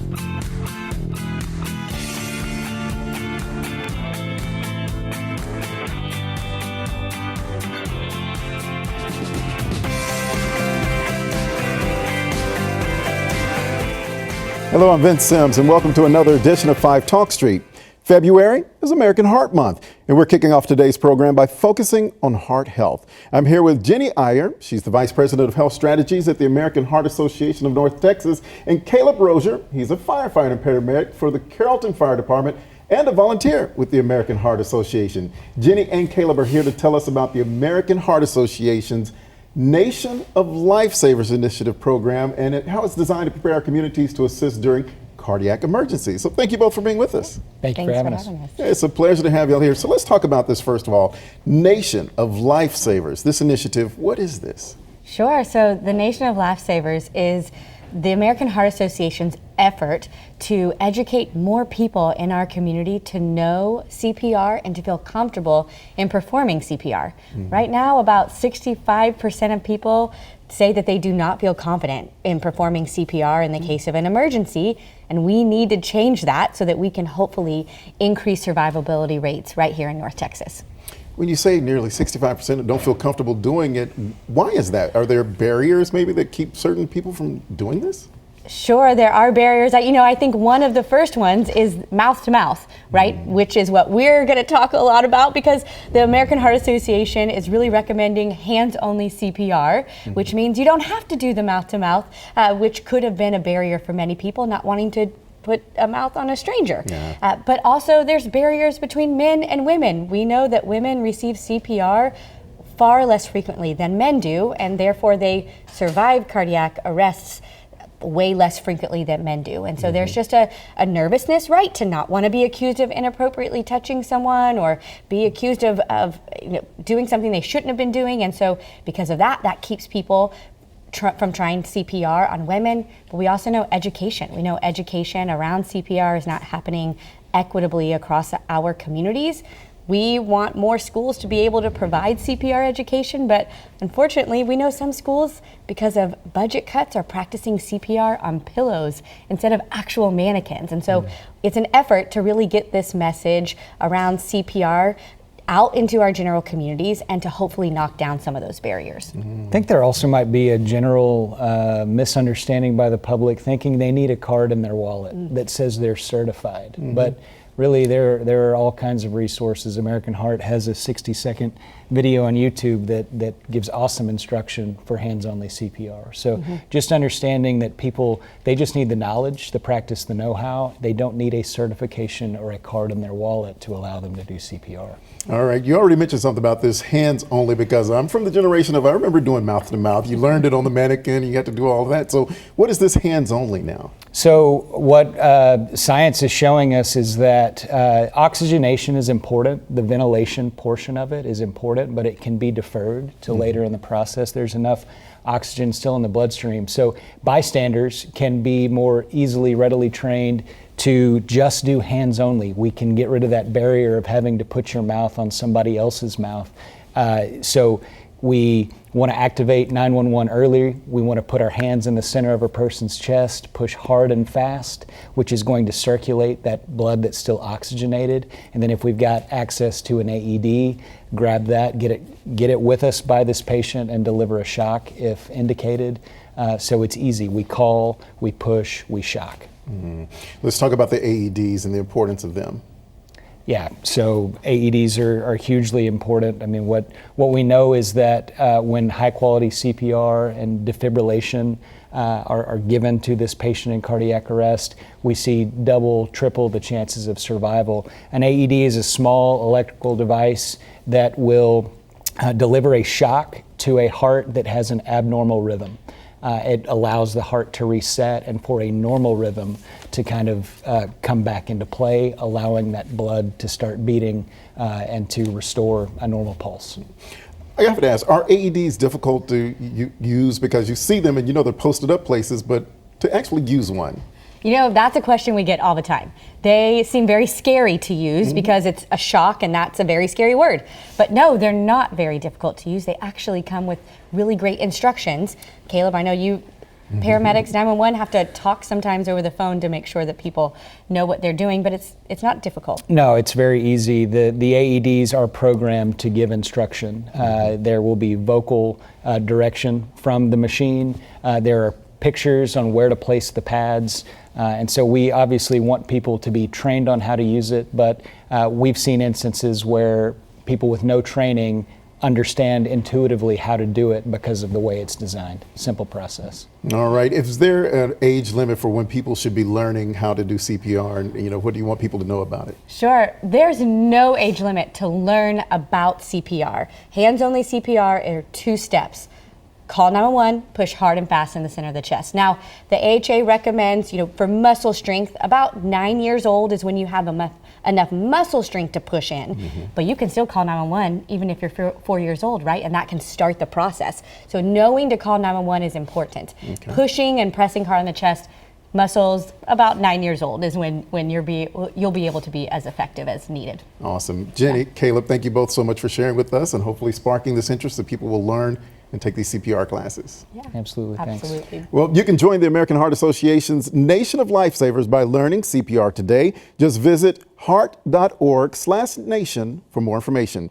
Hello, I'm Vince Sims, and welcome to another edition of 5 Talk Street. February is American Heart Month, and we're kicking off today's program by focusing on heart health. I'm here with Jenny Iyer. She's the Vice President of Health Strategies at the American Heart Association of North Texas, and Caleb Rozier. He's a firefighter and paramedic for the Carrollton Fire Department and a volunteer with the American Heart Association. Jenny and Caleb are here to tell us about the American Heart Association's Nation of Lifesavers Initiative program and how it's designed to prepare our communities to assist during cardiac emergencies. So thank you both for being with us. Thanks for having us. Yeah, it's a pleasure to have you all here. So let's talk about this first of all. Nation of Lifesavers, this initiative, what is this? Sure, so the Nation of Lifesavers is the American Heart Association's effort to educate more people in our community to know CPR and to feel comfortable in performing CPR. Right now, about 65% of people say that they do not feel confident in performing CPR in the case of an emergency, and we need to change that so that we can hopefully increase survivability rates right here in North Texas. When you say nearly 65% don't feel comfortable doing it, why is that? Are there barriers maybe that keep certain people from doing this? Sure, there are barriers. I think one of the first ones is mouth to mouth, right? Which is what we're going to talk a lot about because the American Heart Association is really recommending hands-only CPR, which means you don't have to do the mouth to mouth, which could have been a barrier for many people not wanting to put a mouth on a stranger. But also there's barriers between men and women. We know that women receive CPR far less frequently than men do, and therefore they survive cardiac arrests way less frequently than men do. And so there's just a nervousness, right, to not want to be accused of inappropriately touching someone or be accused of doing something they shouldn't have been doing. And so because of that, that keeps people from trying CPR on women. But we also know education. We know education around CPR is not happening equitably across our communities. We want more schools to be able to provide CPR education, but unfortunately, we know some schools, because of budget cuts, are practicing CPR on pillows instead of actual mannequins. And so it's an effort to really get this message around CPR out into our general communities and to hopefully knock down some of those barriers. I think there also might be a general misunderstanding by the public thinking they need a card in their wallet that says they're certified. But really, there are all kinds of resources. American Heart has a 60-second video on YouTube that gives awesome instruction for hands-only CPR. So just understanding that people, they just need the knowledge, the practice, the know-how. They don't need a certification or a card in their wallet to allow them to do CPR. All right, you already mentioned something about this hands only because I'm from the generation of, I remember doing mouth to mouth. You learned it on the mannequin, you had to do all of that. So what is this hands only now? So what science is showing us is that oxygenation is important. The ventilation portion of it is important, but it can be deferred till later in the process. There's enough oxygen still in the bloodstream. So bystanders can be more easily, readily trained to just do hands only. We can get rid of that barrier of having to put your mouth on somebody else's mouth. So we want to activate 911 early. We want to put our hands in the center of a person's chest, push hard and fast, which is going to circulate that blood that's still oxygenated. And then if we've got access to an AED, grab that, get it with us by this patient and deliver a shock if indicated. So it's easy. We call, we push, we shock. Let's talk about the AEDs and the importance of them. Yeah, so AEDs are hugely important. I mean, what we know is that when high quality CPR and defibrillation are given to this patient in cardiac arrest, we see double, triple the chances of survival. An AED is a small electrical device that will deliver a shock to a heart that has an abnormal rhythm. It allows the heart to reset and for a normal rhythm to kind of come back into play, allowing that blood to start beating and to restore a normal pulse. I have to ask, are AEDs difficult to use because you see them and you know they're posted up places, but to actually use one? You know, that's a question we get all the time. They seem very scary to use because it's a shock and that's a very scary word. But no, they're not very difficult to use. They actually come with really great instructions. Caleb, I know you Paramedics, 911 have to talk sometimes over the phone to make sure that people know what they're doing, but it's not difficult. No, it's very easy. The AEDs are programmed to give instruction. There will be vocal direction from the machine. There are pictures on where to place the pads. And so we obviously want people to be trained on how to use it, but we've seen instances where people with no training understand intuitively how to do it because of the way it's designed. Simple process. All right. Is there an age limit for when people should be learning how to do CPR? And, what do you want people to know about it? Sure. There's no age limit to learn about CPR. Hands-only CPR are 2 steps. Call 911, push hard and fast in the center of the chest. Now, the AHA recommends, for muscle strength, about 9 years old is when you have enough muscle strength to push in. But you can still call 911 even if you're 4 years old, right? And that can start the process. So knowing to call 911 is important. Okay. Pushing and pressing hard on the chest, muscles about 9 years old is when you'll be able to be as effective as needed. Awesome. Jenny, Caleb, thank you both so much for sharing with us and hopefully sparking this interest that people will learn and take these CPR classes. Yeah, absolutely. Thanks. Well, you can join the American Heart Association's Nation of Lifesavers by learning CPR today. Just visit heart.org/nation for more information.